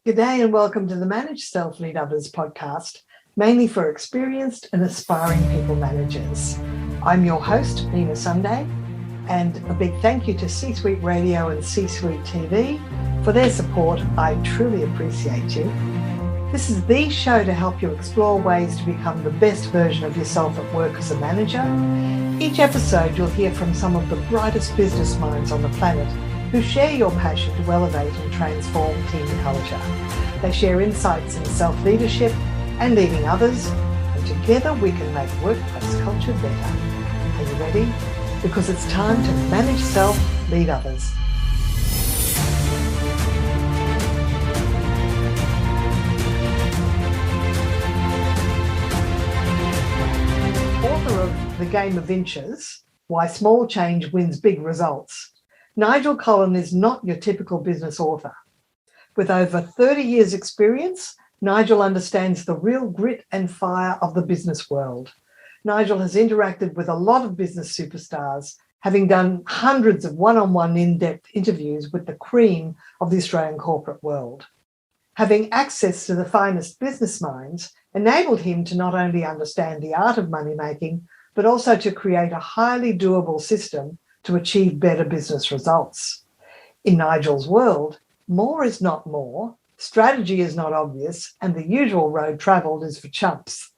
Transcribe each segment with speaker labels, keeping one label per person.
Speaker 1: Good day and welcome to the Manage Self Lead Others podcast, mainly for experienced and aspiring people managers. I'm your host, Nina Sunday, and a big thank you to C-Suite Radio and C-Suite TV for their support. I truly appreciate you. This is the show to help you explore ways to become the best version of yourself at work as a manager. Each episode, you'll hear from some of the brightest business minds on the planet who share your passion to elevate and transform team culture. They share insights in self-leadership and leading others, and together we can make workplace culture better. Are you ready? Because it's time to manage self, lead others. Author of The Game of Inches, Why Small Change Wins Big Results, Nigel Collin is not your typical business author. With over 30 years' experience, Nigel understands the real grit and fire of the business world. Nigel has interacted with a lot of business superstars, having done hundreds of one-on-one in-depth interviews with the cream of the Australian corporate world. Having access to the finest business minds enabled him to not only understand the art of money-making, but also to create a highly doable system to achieve better business results. In Nigel's world, more is not more, strategy is not obvious, and the usual road travelled is for chumps.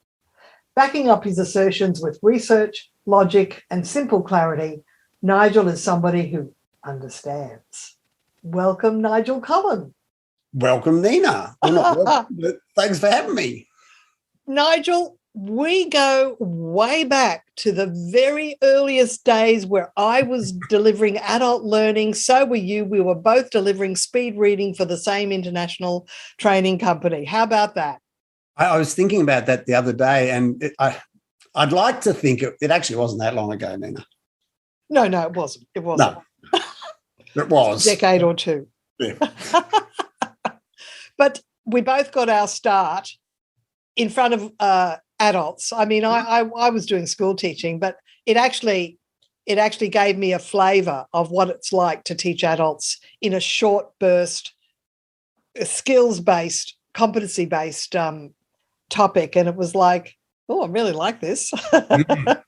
Speaker 1: Backing up his assertions with research, logic, and simple clarity, Nigel is somebody who understands. Welcome, Nigel Collin.
Speaker 2: Welcome, Nina. Well, not welcome, but thanks for having me.
Speaker 1: Nigel, we go way back to the very earliest days where I was delivering adult learning. So were you. We were both delivering speed reading for the same international training company. How about that?
Speaker 2: I was thinking about that the other day, and I'd like to think it actually wasn't that long ago, Nina.
Speaker 1: No, it wasn't. It wasn't.
Speaker 2: No, it was.
Speaker 1: A decade or two.
Speaker 2: Yeah.
Speaker 1: But we both got our start in front of adults. I mean, I was doing school teaching, but it actually gave me a flavour of what it's like to teach adults in a short burst, skills-based, competency-based topic. And it was like, oh, I really like this. Mm-hmm.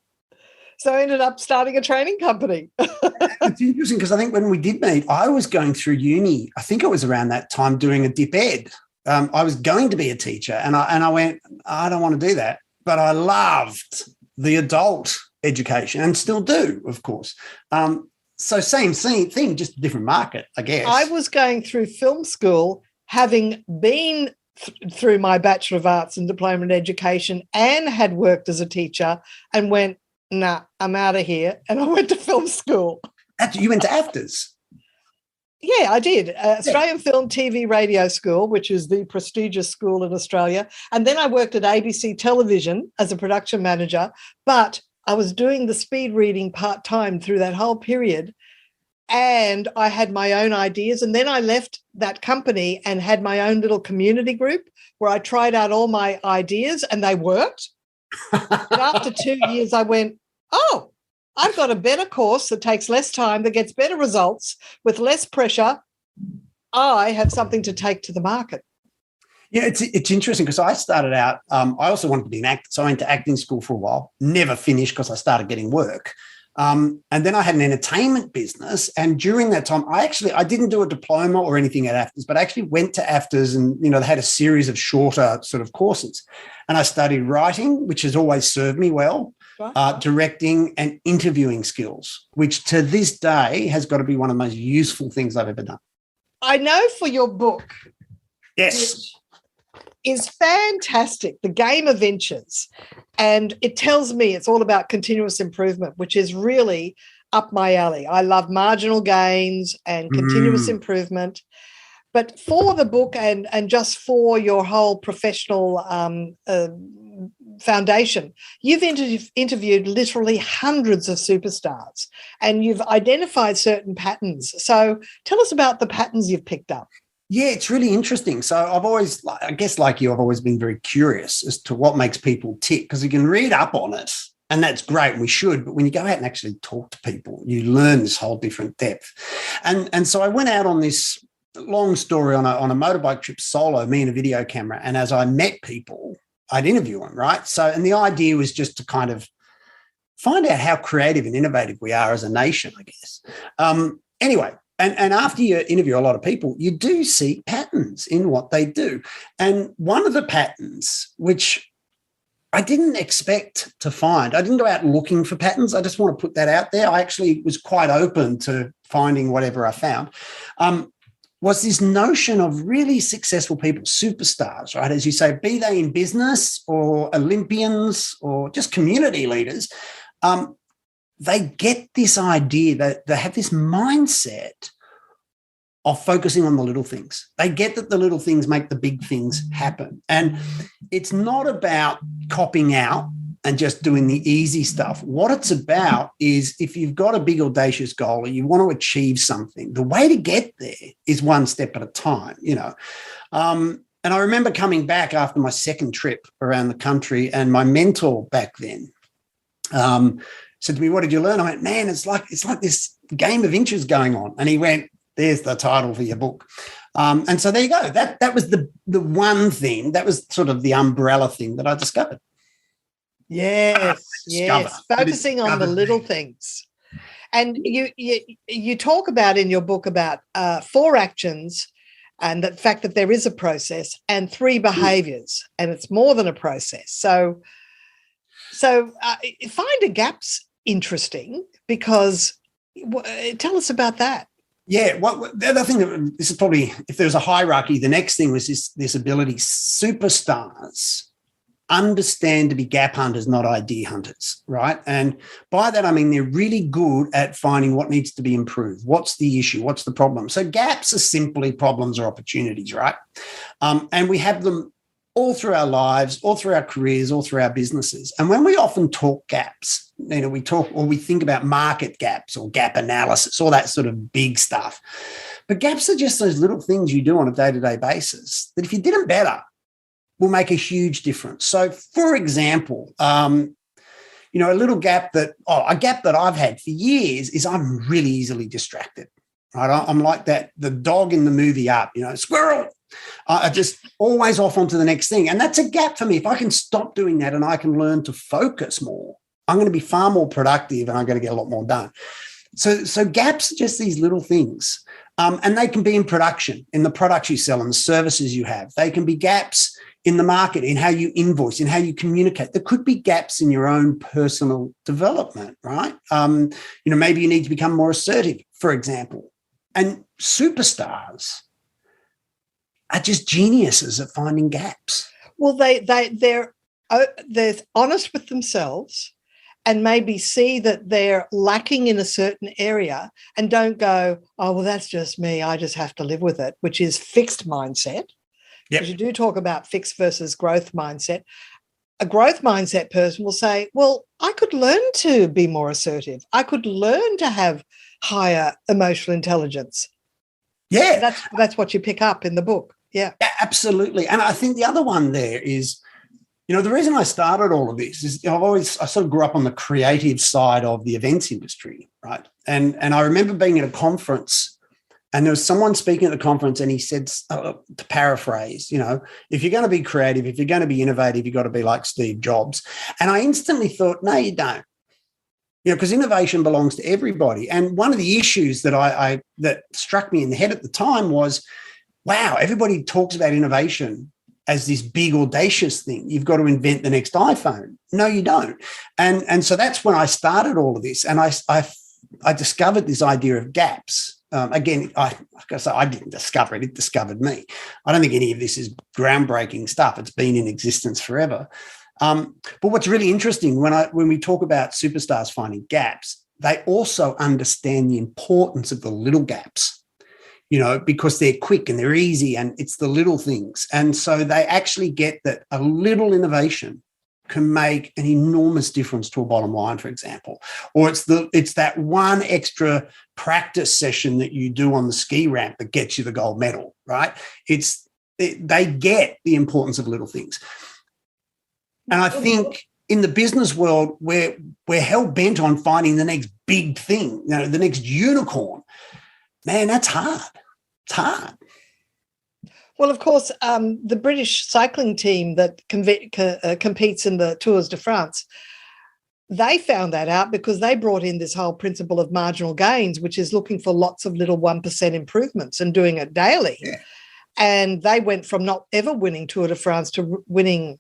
Speaker 1: So I ended up starting a training company.
Speaker 2: It's interesting because I think when we did meet, I was going through uni. I think it was around that time doing a dip ed. I was going to be a teacher, and I went, I don't want to do that. But I loved the adult education and still do, of course. So same thing, just a different market, I guess.
Speaker 1: I was going through film school, having been through my Bachelor of Arts and Diploma in Education and had worked as a teacher, and went, nah, I'm out of here. And I went to film school.
Speaker 2: You went to AFTRS?
Speaker 1: Yeah, I did. Australian Film, TV, Radio School, which is the prestigious school in Australia. And then I worked at ABC Television as a production manager, but I was doing the speed reading part-time through that whole period, and I had my own ideas. And then I left that company and had my own little community group where I tried out all my ideas, and they worked. But after 2 years, I went, oh, I've got a better course that takes less time, that gets better results with less pressure. I have something to take to the market.
Speaker 2: Yeah, it's interesting because I started out, I also wanted to be an actor, so I went to acting school for a while, never finished because I started getting work. And then I had an entertainment business, and during that time, I didn't do a diploma or anything at AFTRS, but I actually went to AFTRS, and they had a series of shorter sort of courses. And I studied writing, which has always served me well. Directing and interviewing skills, which to this day has got to be one of the most useful things I've ever done.
Speaker 1: I know for your book.
Speaker 2: Yes.
Speaker 1: Is fantastic, The Game of Inches. And it tells me it's all about continuous improvement, which is really up my alley. I love marginal gains and continuous improvement. But for the book and just for your whole professional foundation, you've interviewed literally hundreds of superstars, and you've identified certain patterns. So tell us about the patterns you've picked up.
Speaker 2: Yeah, it's really interesting. So I've always, I guess like you, I've always been very curious as to what makes people tick, because you can read up on it and that's great, and we should, but when you go out and actually talk to people, you learn this whole different depth. And so I went out on this long story, on a motorbike trip solo, me and a video camera. And as I met people, I'd interview them, right? So, and the idea was just to kind of find out how creative and innovative we are as a nation, I guess. Anyway, and after you interview a lot of people, you do see patterns in what they do. And one of the patterns, which I didn't expect to find, I didn't go out looking for patterns. I just want to put that out there. I actually was quite open to finding whatever I found, was this notion of really successful people, superstars, right? As you say, be they in business or Olympians or just community leaders, they get this idea that they have this mindset of focusing on the little things. They get that the little things make the big things happen. And it's not about copying out and just doing the easy stuff. What it's about is, if you've got a big audacious goal or you want to achieve something, the way to get there is one step at a time, you know. And I remember coming back after my second trip around the country, and my mentor back then said to me, "What did you learn?" I went, "Man, it's like this game of inches going on." And he went, "There's the title for your book." And so there you go. That was the one thing, that was sort of the umbrella thing that I discovered.
Speaker 1: Yes. Focusing on the little things. And you talk about in your book about 4 actions, and the fact that there is a process, and 3 behaviors, and it's more than a process. So find a gap's interesting, because tell us about that.
Speaker 2: Yeah, the other thing, this is probably, if there's a hierarchy, the next thing was this ability. Superstars understand to be gap hunters, not idea hunters, right? And by that, I mean they're really good at finding what needs to be improved. What's the issue? What's the problem? So gaps are simply problems or opportunities, right? And we have them all through our lives, all through our careers, all through our businesses. And when we often talk gaps, you know, we think about market gaps or gap analysis, all that sort of big stuff. But gaps are just those little things you do on a day-to-day basis that, if you did them better, will make a huge difference. So, for example, you know, a gap that I've had for years is I'm really easily distracted, right? I'm like the dog in the movie Up, you know, squirrel. I just always off onto the next thing. And that's a gap for me. If I can stop doing that and I can learn to focus more, I'm going to be far more productive and I'm going to get a lot more done. So gaps are just these little things. And they can be in production, in the products you sell and the services you have. They can be gaps in the market, in how you invoice, in how you communicate. There could be gaps in your own personal development, right? You know, maybe you need to become more assertive, for example. And superstars are just geniuses at finding gaps.
Speaker 1: Well, they're honest with themselves, and maybe see that they're lacking in a certain area, and don't go, "Oh, well, that's just me, I just have to live with it," which is fixed mindset. Because you do talk about fixed versus growth mindset. A growth mindset person will say, "Well, I could learn to be more assertive. I could learn to have higher emotional intelligence."
Speaker 2: Yeah.
Speaker 1: That's what you pick up in the book. Yeah,
Speaker 2: absolutely. And I think the other one there is, you know, the reason I started all of this is, you know, I sort of grew up on the creative side of the events industry, right? And I remember being at a conference, and there was someone speaking at the conference, and he said, to paraphrase, you know, if you're going to be creative, if you're going to be innovative, you've got to be like Steve Jobs. And I instantly thought, no, you don't. You know, because innovation belongs to everybody. And one of the issues that that struck me in the head at the time was, wow, everybody talks about innovation as this big audacious thing. You've got to invent the next iPhone. No, you don't. And so that's when I started all of this, and I discovered this idea of gaps. Again, like I say, I didn't discover it; it discovered me. I don't think any of this is groundbreaking stuff. It's been in existence forever. But what's really interesting, when we talk about superstars finding gaps, they also understand the importance of the little gaps, you know, because they're quick and they're easy, and it's the little things. And so they actually get that a little innovation can make an enormous difference to a bottom line, for example. Or it's that one extra practice session that you do on the ski ramp that gets you the gold medal, right? They get the importance of little things. And I think in the business world, we're hell-bent on finding the next big thing, you know, the next unicorn. Man, that's hard. It's hard.
Speaker 1: Well, of course, the British cycling team that competes in the Tours de France, they found that out because they brought in this whole principle of marginal gains, which is looking for lots of little 1% improvements and doing it daily.
Speaker 2: Yeah.
Speaker 1: And they went from not ever winning Tour de France to winning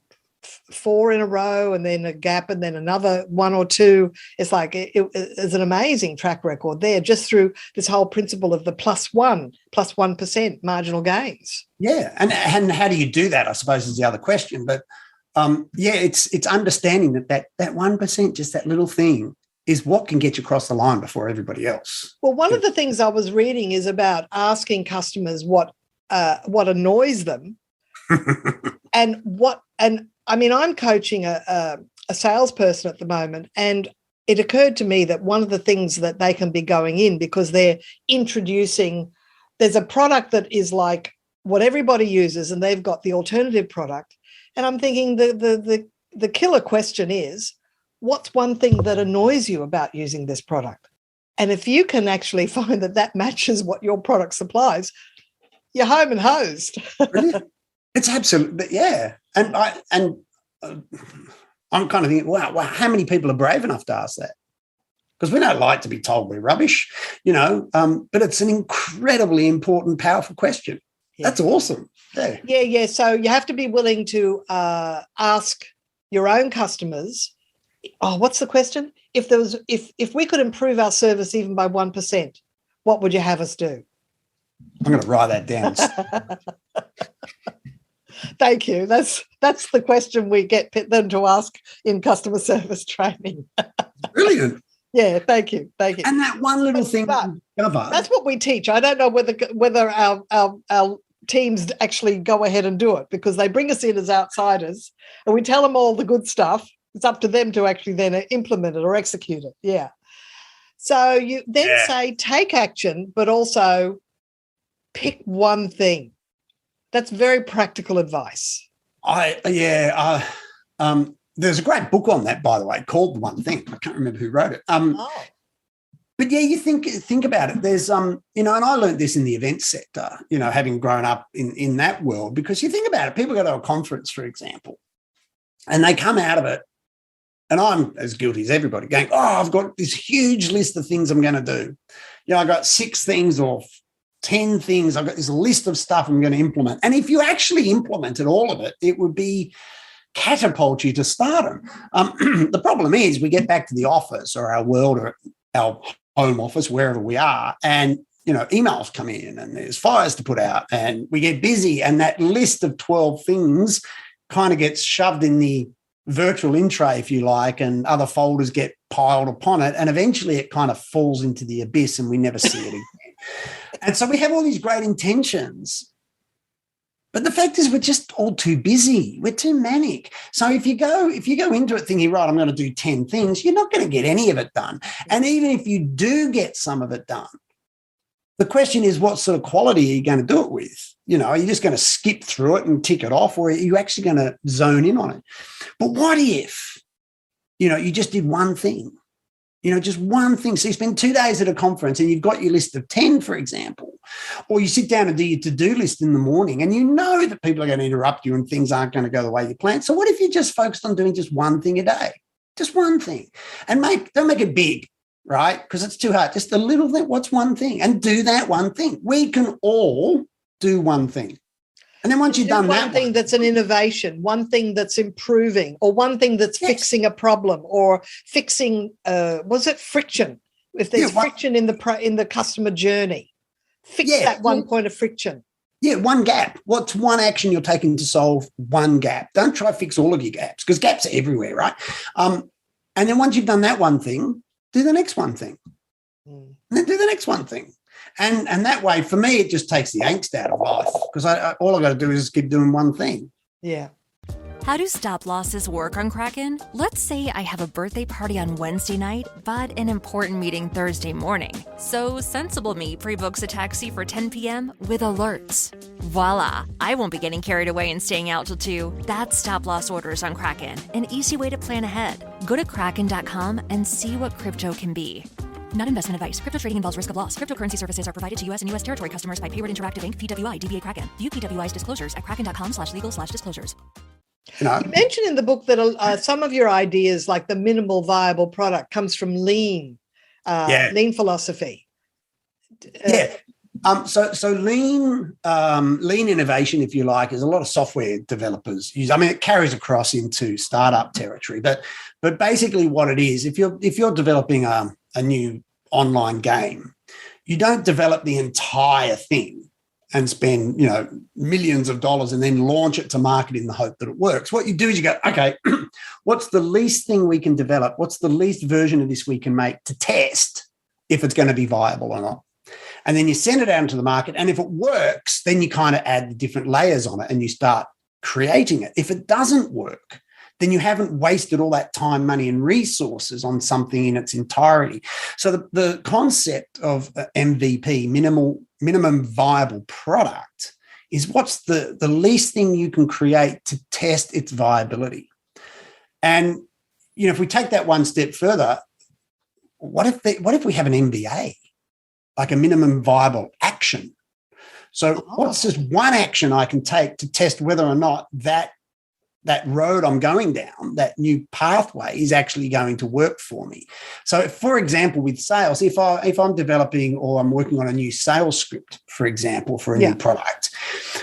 Speaker 1: 4 in a row and then a gap and then another 1 or 2. It's like it's an amazing track record there just through this whole principle of the plus 1% marginal gains.
Speaker 2: Yeah. And how do you do that, I suppose, is the other question. But it's understanding that 1%, just that little thing, is what can get you across the line before everybody else.
Speaker 1: Well, one of the things I was reading is about asking customers what annoys them and I mean, I'm coaching a salesperson at the moment, and it occurred to me that one of the things that they can be going in because they're introducing, there's a product that is like what everybody uses and they've got the alternative product. And I'm thinking the killer question is, what's one thing that annoys you about using this product? And if you can actually find that matches what your product supplies, you're home and hosed.
Speaker 2: Brilliant. It's absolutely, yeah. And I'm kind of thinking, wow, how many people are brave enough to ask that? Because we don't like to be told we're rubbish, but it's an incredibly important, powerful question. Yeah. That's awesome. Yeah.
Speaker 1: Yeah. So you have to be willing to ask your own customers, what's the question? If we could improve our service even by 1%, what would you have us do?
Speaker 2: I'm going to write that down.
Speaker 1: Thank you. That's the question we get them to ask in customer service training.
Speaker 2: Brilliant.
Speaker 1: Yeah, thank you.
Speaker 2: And that one little thing
Speaker 1: that's what we teach. I don't know whether our teams actually go ahead and do it because they bring us in as outsiders and we tell them all the good stuff. It's up to them to actually then implement it or execute it. Yeah. So you then say take action, but also pick one thing. That's very practical advice.
Speaker 2: There's a great book on that, by the way, called The One Thing. I can't remember who wrote it. But yeah, you think about it. There's and I learned this in the event sector, having grown up in that world, because you think about it, people go to a conference, for example, and they come out of it, and I'm as guilty as everybody, going, I've got this huge list of things I'm going to do. I got 6 things or 10 things. I've got this list of stuff I'm going to implement. And if you actually implemented all of it, it would be catapult you to stardom. The problem is we get back to the office or our world or our home office, wherever we are, and, emails come in and there's fires to put out and we get busy, and that list of 12 things kind of gets shoved in the virtual in tray, if you like, and other folders get piled upon it, and eventually it kind of falls into the abyss and we never see it again. And so we have all these great intentions, but the fact is we're just all too busy. We're too manic. So if you go into it thinking, right, I'm going to do 10 things, you're not going to get any of it done. And even if you do get some of it done, the question is, what sort of quality are you going to do it with? Are you just going to skip through it and tick it off, or are you actually going to zone in on it? But what if, you just did one thing? Just one thing. So you spend 2 days at a conference and you've got your list of 10, for example, or you sit down and do your to-do list in the morning and you know that people are going to interrupt you and things aren't going to go the way you planned. So what if you just focused on doing just one thing a day? Just one thing. And don't make it big, right? Because it's too hard. Just a little thing. What's one thing? And do that one thing. We can all do one thing. And then once you've done that
Speaker 1: one thing that's an innovation, one thing that's improving, or one thing that's fixing a problem, or fixing friction? If there's friction in the customer journey, fix that one point of friction.
Speaker 2: Yeah, one gap. What's one action you're taking to solve one gap? Don't try to fix all of your gaps, because gaps are everywhere, right? And then once you've done that one thing, do the next one thing. And then do the next one thing. And that way, for me, it just takes the angst out of life, because all I got to do is just keep doing one thing.
Speaker 1: Yeah.
Speaker 3: How do stop losses work on Kraken? Let's say I have a birthday party on Wednesday night, but an important meeting Thursday morning. So Sensible Me pre-books a taxi for 10 p.m. with alerts. Voila! I won't be getting carried away and staying out till 2. That's stop loss orders on Kraken, an easy way to plan ahead. Go to Kraken.com and see what crypto can be. Not investment advice. Crypto trading involves risk of loss. Cryptocurrency services are provided to U.S. and U.S. territory customers by Payward Interactive Inc., PWI, DBA Kraken. View PWI's disclosures at kraken.com/legal/disclosures.
Speaker 2: You know?
Speaker 1: You mentioned in the book that some of your ideas, like the minimal viable product, comes from lean philosophy.
Speaker 2: So lean innovation, if you like, is a lot of software developers use. I mean, it carries across into startup territory, but basically what it is, if you're developing a new online game, you don't develop the entire thing and spend, millions of dollars and then launch it to market in the hope that it works. What you do is you go, okay, what's the least thing we can develop? What's the least version of this we can make to test if it's going to be viable or not? And then you send it out into the market. And if it works, then you kind of add the different layers on it and you start creating it. If it doesn't work, then you haven't wasted all that time, money, and resources on something in its entirety. So the concept of MVP, minimum viable product, is what's the least thing you can create to test its viability. And, if we take that one step further, what if we have an MVA, like a minimum viable action? So what's just one action I can take to test whether or not that road I'm going down, that new pathway, is actually going to work for me? So, for example, with sales, if I'm developing or I'm working on a new sales script, for example, for a new product,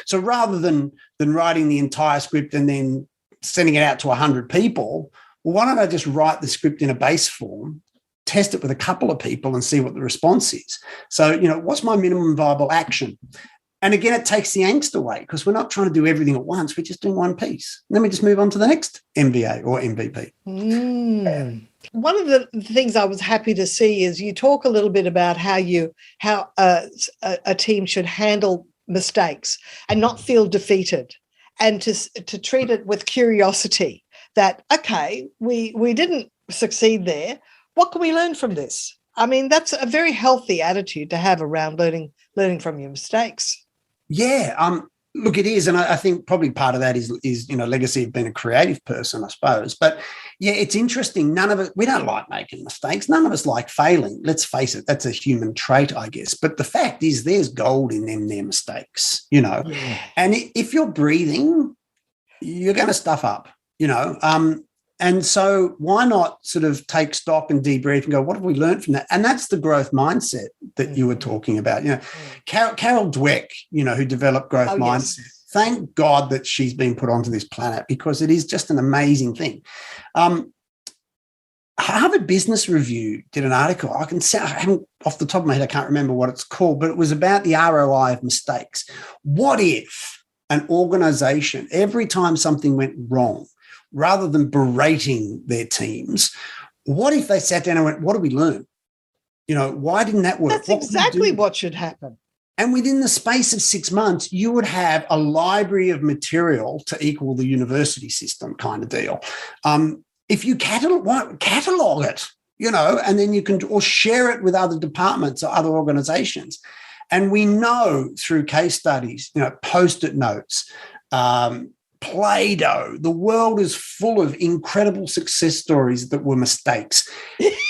Speaker 2: so rather than writing the entire script and then sending it out to 100 people, well, why don't I just write the script in a base form, test it with a couple of people and see what the response is? So, what's my minimum viable action? And again, it takes the angst away because we're not trying to do everything at once. We're just doing one piece. And then we just move on to the next MVA or MVP.
Speaker 1: One of the things I was happy to see is you talk a little bit about how a team should handle mistakes and not feel defeated, and to treat it with curiosity that, okay, we didn't succeed there. What can we learn from this? I mean, that's a very healthy attitude to have around learning from your mistakes.
Speaker 2: Yeah, look, it is. And I think probably part of that is legacy of being a creative person, I suppose. But yeah, it's interesting. We don't like making mistakes. None of us like failing. Let's face it. That's a human trait, I guess. But the fact is there's gold in their mistakes, Yeah. And if you're breathing, you're going to stuff up, And so why not sort of take stock and debrief and go, what have we learned from that? And that's the growth mindset that you were talking about. Carol Dweck, who developed growth mindset. Yes. Thank God that she's been put onto this planet because it is just an amazing thing. Harvard Business Review did an article. I haven't off the top of my head, I can't remember what it's called, but it was about the ROI of mistakes. What if an organization, every time something went wrong, rather than berating their teams, what if they sat down and went, what did we learn? Why didn't that work?
Speaker 1: That's exactly what should happen.
Speaker 2: And within the space of 6 months, you would have a library of material to equal the university system kind of deal. If you catalog it, and then you can or share it with other departments or other organizations. And we know through case studies, Post-it notes, Play-Doh. The world is full of incredible success stories that were mistakes.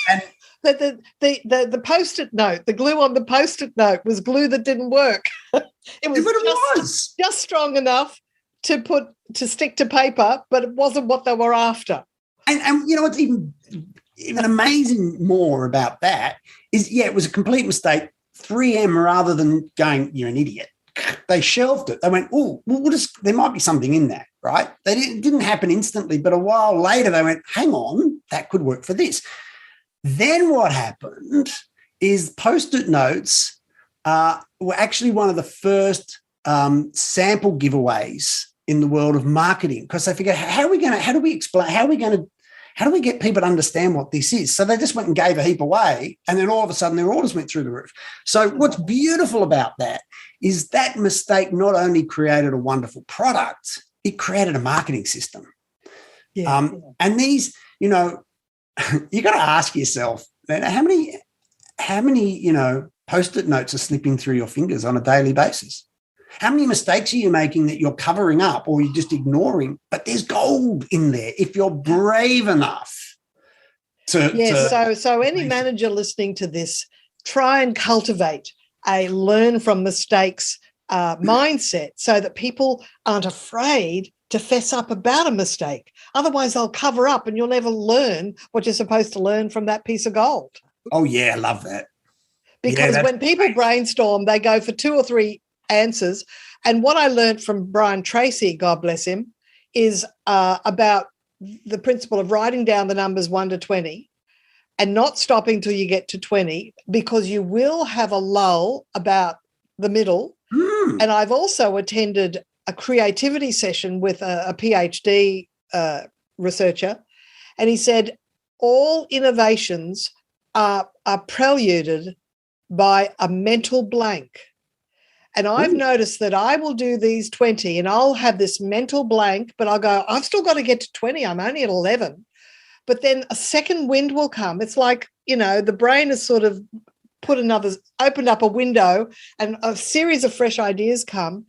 Speaker 2: And
Speaker 1: the Post-it note, the glue on the Post-it note was glue that didn't work. It was just strong enough to stick to paper, but it wasn't what they were after.
Speaker 2: And what's even amazing more about that is, it was a complete mistake. 3M, rather than going, you're an idiot, they shelved it. They went, oh, well, there might be something in that, right? It didn't happen instantly, but a while later they went, hang on, that could work for this. Then what happened is Post-it notes were actually one of the first sample giveaways in the world of marketing, because they figured, how do we get people to understand what this is? So they just went and gave a heap away, and then all of a sudden their orders went through the roof. So what's beautiful about that is that mistake not only created a wonderful product, it created a marketing system. And these, you got to ask yourself, how many Post-it notes are slipping through your fingers on a daily basis? How many mistakes are you making that you're covering up or you're just ignoring? But there's gold in there if you're brave enough
Speaker 1: So any manager listening to this, try and cultivate a learn from mistakes mindset so that people aren't afraid to fess up about a mistake. Otherwise, they'll cover up and you'll never learn what you're supposed to learn from that piece of gold.
Speaker 2: Oh, yeah, I love that.
Speaker 1: Because when people brainstorm, they go for 2 or 3 answers. And what I learned from Brian Tracy, God bless him, is about the principle of writing down the numbers 1 to 20 and not stopping till you get to 20, because you will have a lull about the middle. And I've also attended a creativity session with a PhD researcher, and he said all innovations are preluded by a mental blank. And I've noticed that I will do these 20 and I'll have this mental blank, but I'll go, I've still got to get to 20. I'm only at 11. But then a second wind will come. It's like, the brain has sort of opened up a window and a series of fresh ideas come.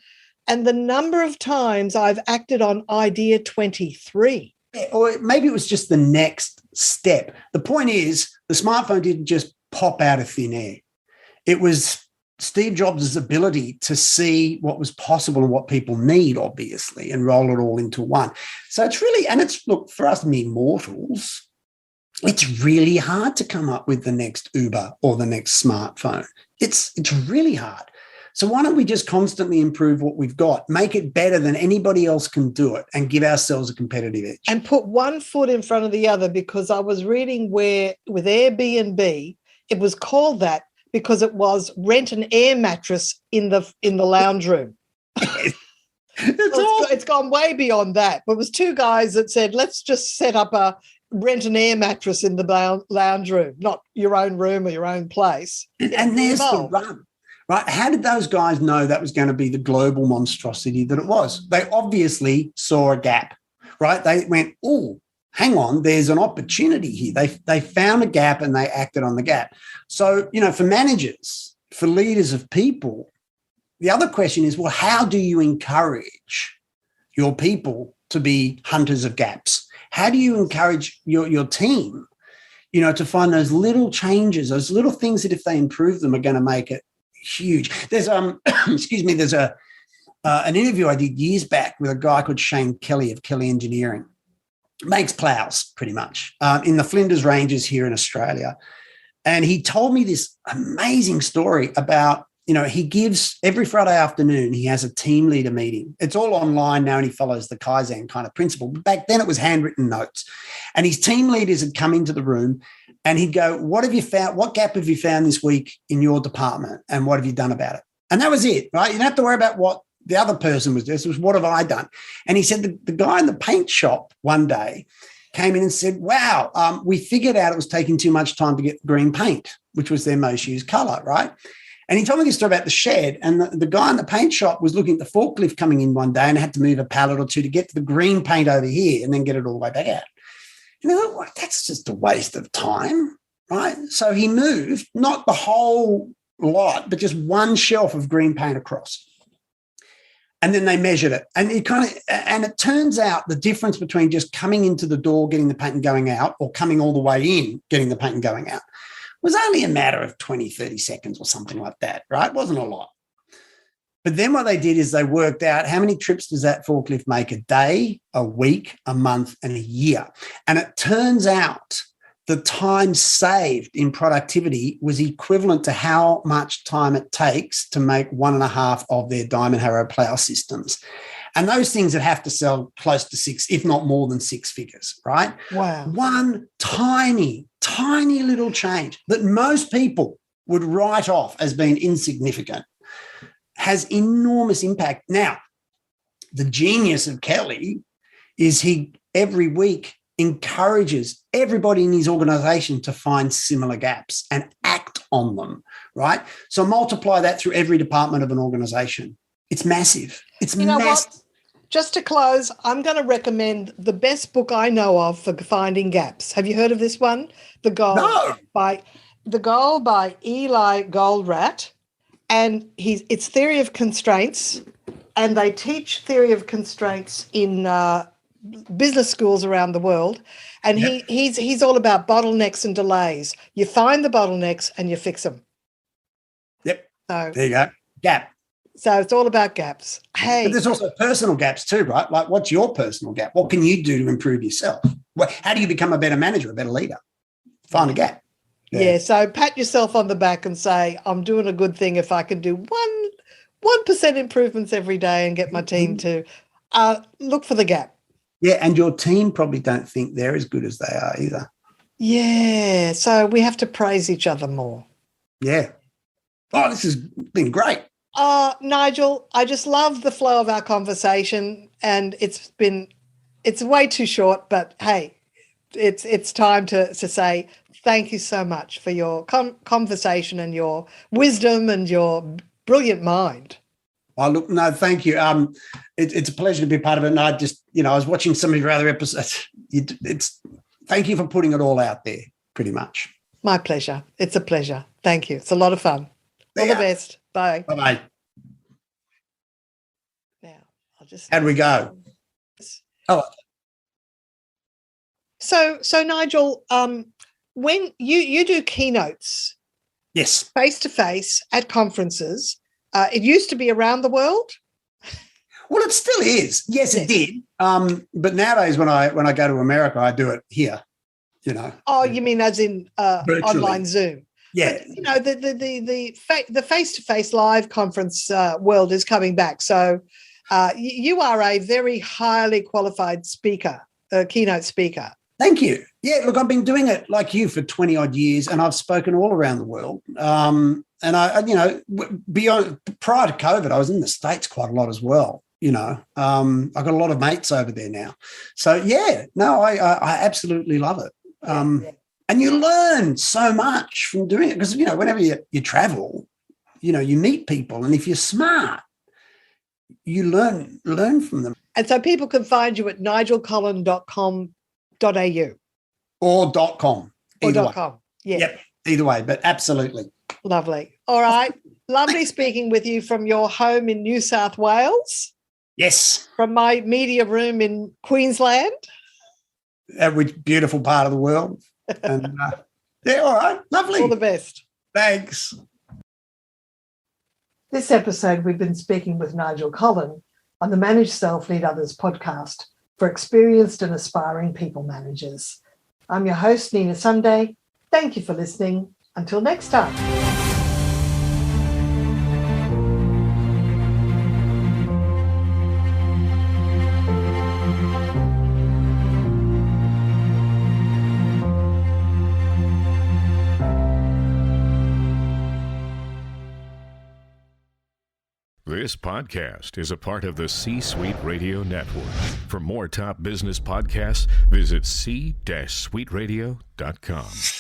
Speaker 1: And the number of times I've acted on idea 23.
Speaker 2: Or maybe it was just the next step. The point is, the smartphone didn't just pop out of thin air. It was Steve Jobs' ability to see what was possible and what people need, obviously, and roll it all into one. So it's really, look, for us mere mortals, it's really hard to come up with the next Uber or the next smartphone. It's really hard. So why don't we just constantly improve what we've got, make it better than anybody else can do it, and give ourselves a competitive edge?
Speaker 1: And put one foot in front of the other, because I was reading where with Airbnb, it was called that because it was rent an air mattress in the lounge room. It's gone way beyond that. But it was 2 guys that said, let's just set up a rent an air mattress in the lounge room, not your own room or your own place.
Speaker 2: And there's the rub. Right? How did those guys know that was going to be the global monstrosity that it was? They obviously saw a gap, right? They went, oh, hang on, there's an opportunity here. They found a gap and they acted on the gap. So, for managers, for leaders of people, the other question is, well, how do you encourage your people to be hunters of gaps? How do you encourage your team, to find those little changes, those little things that if they improve them are going to make it huge? There's there's an interview I did years back with a guy called Shane Kelly of Kelly Engineering. Makes plows pretty much in the Flinders Ranges here in Australia. And he told me this amazing story about, he gives every Friday afternoon, he has a team leader meeting. It's all online now and he follows the Kaizen kind of principle. But back then it was handwritten notes. And his team leaders had come into the room and he'd go, what have you found? What gap have you found this week in your department? And what have you done about it? And that was it, right? You don't have to worry about what the other person was doing. It was, what have I done? And he said the guy in the paint shop one day came in and said, wow, we figured out it was taking too much time to get green paint, which was their most used color, right? And he told me this story about the shed. And the guy in the paint shop was looking at the forklift coming in one day and had to move a pallet or 2 to get to the green paint over here and then get it all the way back out. Well, that's just a waste of time, right? So he moved, not the whole lot, but just one shelf of green paint across. And then they measured it. And it turns out the difference between just coming into the door, getting the paint and going out, or coming all the way in, getting the paint and going out, was only a matter of 20, 30 seconds or something like that, right? It wasn't a lot. But then what they did is they worked out how many trips does that forklift make a day, a week, a month, and a year. And it turns out the time saved in productivity was equivalent to how much time it takes to make 1.5 of their diamond harrow plow systems. And those things that have to sell close to 6, if not more than 6 figures, right?
Speaker 1: Wow.
Speaker 2: One tiny, tiny little change that most people would write off as being insignificant has enormous impact. Now, the genius of Kelly is he every week encourages everybody in his organization to find similar gaps and act on them, right? So multiply that through every department of an organization. It's massive. It's massive.
Speaker 1: What? Just to close, I'm going to recommend the best book I know of for finding gaps. Have you heard of this one? The Goal by Eli Goldratt. And it's Theory of Constraints. And they teach theory of constraints in business schools around the world, and he's all about bottlenecks and delays. You find the bottlenecks and you fix them.
Speaker 2: Yep.
Speaker 1: So
Speaker 2: there you go. Gap.
Speaker 1: So it's all about gaps. Hey,
Speaker 2: but there's also personal gaps too, right? Like, what's your personal gap? What can you do to improve yourself? How do you become a better manager, a better leader? Find a gap.
Speaker 1: Yeah. So pat yourself on the back and say, I'm doing a good thing if I can do 1% improvements every day and get my team to look for the gap.
Speaker 2: Yeah, and your team probably don't think they're as good as they are either.
Speaker 1: Yeah, so we have to praise each other more.
Speaker 2: Yeah. Oh, this has been great.
Speaker 1: Nigel, I just love the flow of our conversation, and it's way too short, but hey, it's time to say thank you so much for your conversation and your wisdom and your brilliant mind.
Speaker 2: Oh, look, no, thank you. It's a pleasure to be part of it. And I just, I was watching some of your other episodes. Thank you for putting it all out there, pretty much.
Speaker 1: My pleasure. It's a pleasure. Thank you. It's a lot of fun. All the best. Bye.
Speaker 2: Bye-bye.
Speaker 1: Now, I'll just...
Speaker 2: How'd we go? Oh.
Speaker 1: So Nigel, when you do keynotes,
Speaker 2: yes,
Speaker 1: face-to-face at conferences, it used to be around the world.
Speaker 2: Well, it still is. Yes, it did. But nowadays, when I go to America, I do it here.
Speaker 1: Oh, you mean as in online Zoom?
Speaker 2: Yeah.
Speaker 1: But, the face-to-face live conference world is coming back. So you are a very highly qualified speaker, keynote speaker.
Speaker 2: Thank you. Yeah, look, I've been doing it like you for 20 odd years, and I've spoken all around the world. And I prior to COVID, I was in the States quite a lot as well. I've got a lot of mates over there now. So yeah, no, I absolutely love it. And you learn so much from doing it because, whenever you travel, you meet people, and if you're smart, you learn from them.
Speaker 1: And so people can find you at nigelcollin.com.au.
Speaker 2: Or .com.
Speaker 1: Or .com. Yeah.
Speaker 2: Yep. Either way, but absolutely.
Speaker 1: Lovely. All right. Lovely speaking with you from your home in New South Wales.
Speaker 2: Yes.
Speaker 1: From my media room in Queensland.
Speaker 2: Which beautiful part of the world. And yeah, all right. Lovely.
Speaker 1: All the best.
Speaker 2: Thanks.
Speaker 1: This episode, we've been speaking with Nigel Collin on the Manage Self, Lead Others podcast for experienced and aspiring people managers. I'm your host, Nina Sunday. Thank you for listening. Until next time.
Speaker 4: This podcast is a part of the C-Suite Radio Network. For more top business podcasts, visit c-suiteradio.com.